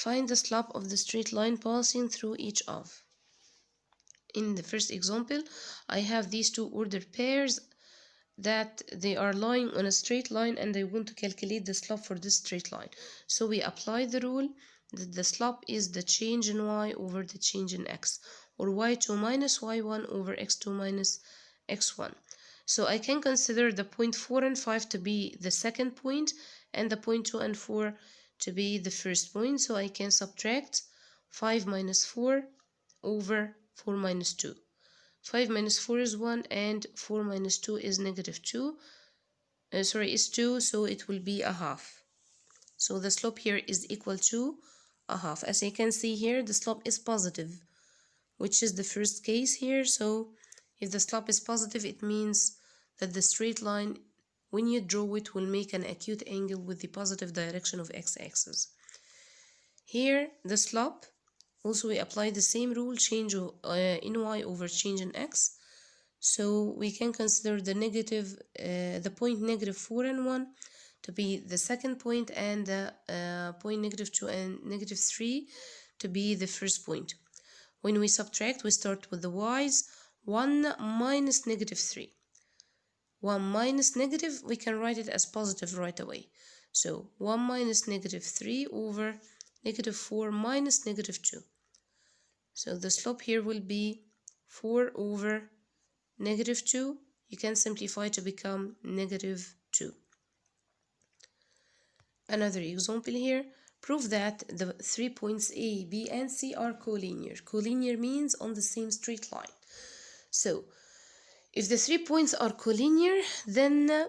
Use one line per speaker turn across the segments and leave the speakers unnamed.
Find the slope of the straight line passing through each of. In the first example, I have these two ordered pairs that they are lying on a straight line and I want to calculate the slope for this straight line. So we apply the rule that the slope is the change in y over the change in x, or y2 minus y1 over x2 minus x1. So I can consider the point 4 and 5 to be the second point and the point 2 and 4 to be the first point. So I can subtract 5 minus 4 over 4 minus 2. 5 minus 4 is 1 and 4 minus 2 is negative 2. Is 2, so it will be a half. So the slope here is equal to a half. As you can see here, the slope is positive, which is the first case here. So if the slope is positive, it means that the straight line, when you draw it, will make an acute angle with the positive direction of x-axis. Here, the slope, also we apply the same rule, change in y over change in x. So we can consider the point negative 4 and 1 to be the second point, and the point negative 2 and negative 3 to be the first point. When we subtract, we start with the y's. 1 minus negative 3. 1 minus negative, we can write it as positive right away. So 1 minus negative 3 over negative 4 minus negative 2. So the slope here will be 4 over negative 2. You can simplify to become negative 2. Another example here. Prove that the 3 points A, B, and C are collinear. Collinear means on the same straight line. So if the 3 points are collinear, then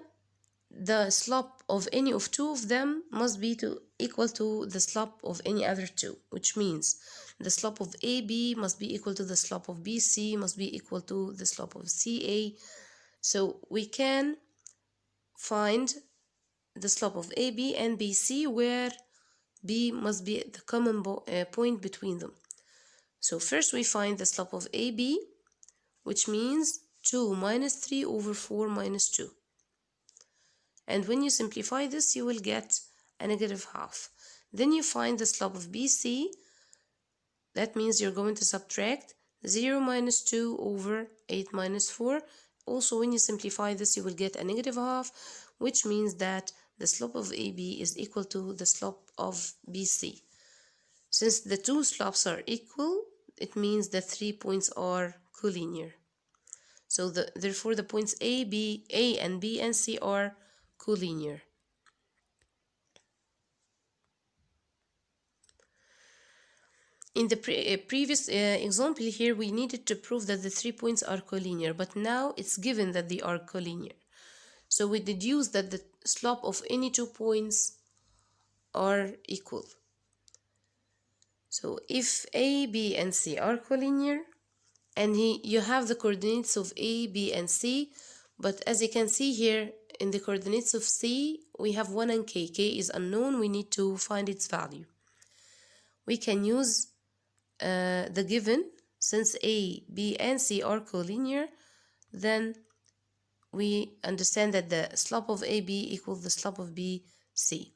the slope of any of two of them must be equal to the slope of any other two, which means the slope of AB must be equal to the slope of BC, must be equal to the slope of CA. So we can find the slope of AB and BC, where B must be the common point between them. So first we find the slope of AB, which means 2 minus 3 over 4 minus 2. And when you simplify this, you will get a negative half. Then you find the slope of BC. That means you're going to subtract 0 minus 2 over 8 minus 4. Also, when you simplify this, you will get a negative half, which means that the slope of AB is equal to the slope of BC. Since the two slopes are equal, it means the 3 points are collinear. So therefore the points A and B and C are collinear. In the previous example here, we needed to prove that the 3 points are collinear, but now it's given that they are collinear. So we deduce that the slope of any 2 points are equal. So if A, B, and C are collinear, and you have the coordinates of A, B, and C, but as you can see here, in the coordinates of C, we have 1 and K. K is unknown, we need to find its value. We can use the given, since A, B, and C are collinear, then we understand that the slope of AB equals the slope of BC.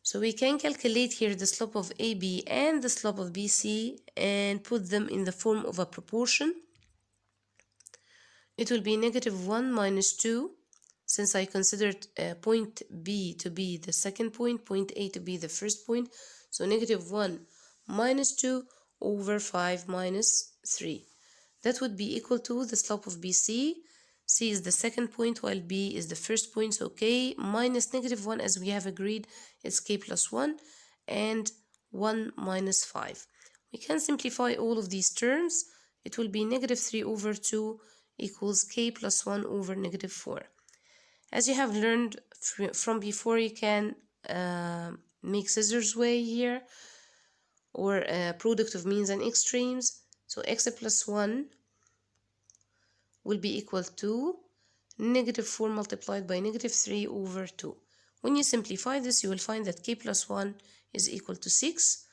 So we can calculate here the slope of AB and the slope of BC and put them in the form of a proportion. It will be negative 1 minus 2, since I considered point B to be the second point, point A to be the first point. So negative 1 minus 2 over 5 minus 3. That would be equal to the slope of BC. C is the second point while B is the first point. So K minus negative 1, as we have agreed, is K plus 1, and 1 minus 5. We can simplify all of these terms. It will be negative 3 over 2 equals K plus 1 over negative 4. As you have learned from before, you can make scissors way here, or product of means and extremes. So x plus 1 will be equal to negative 4 multiplied by negative 3 over 2. When you simplify this, you will find that K plus 1 is equal to 6.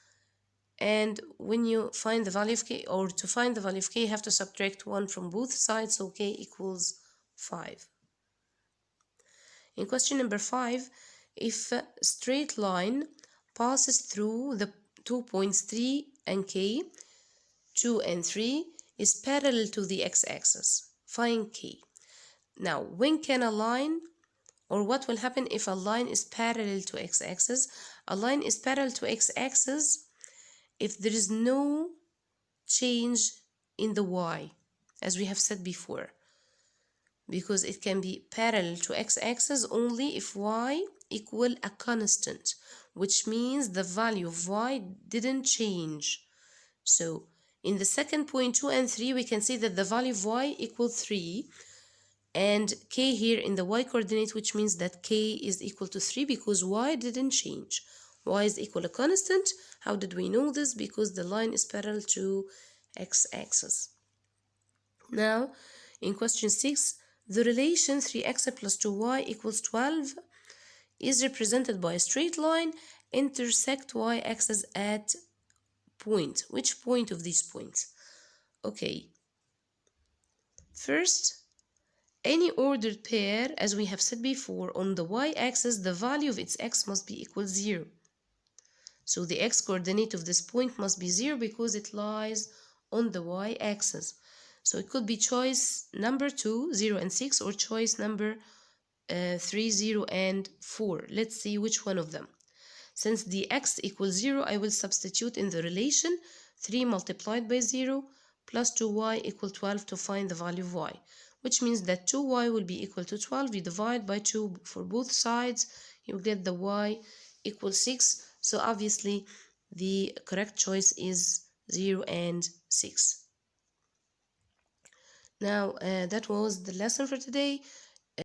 And when you find the value of K, or to find the value of K, you have to subtract 1 from both sides, so K equals 5. In question number 5, if a straight line passes through the 2 points 3 and k, 2 and 3 is parallel to the x-axis. Find k. Now, when can a line, or what will happen if a line is parallel to x-axis? A line is parallel to x-axis if there is no change in the y, as we have said before, because it can be parallel to x-axis only if y equal a constant, which means the value of y didn't change. So in the second point 2 and 3, we can see that the value of y equals 3, and k here in the y coordinate, which means that k is equal to 3 because y didn't change. Y is equal to constant. How did we know this? Because the line is parallel to x-axis. Now, in question 6, the relation 3x plus 2y equals 12 is represented by a straight line intersect y-axis at point. Which point of these points? Okay. First, any ordered pair, as we have said before, on the y-axis, the value of its x must be equal to 0. So the x-coordinate of this point must be 0 because it lies on the y-axis. So it could be choice number 2, 0 and 6, or choice number 3, 0 and 4. Let's see which one of them. Since the x equals 0, I will substitute in the relation 3 multiplied by 0 plus 2y equal 12 to find the value of y, which means that 2y will be equal to 12. You divide by 2 for both sides, you get the y equals 6. So obviously the correct choice is 0 and 6. Now that was the lesson for today.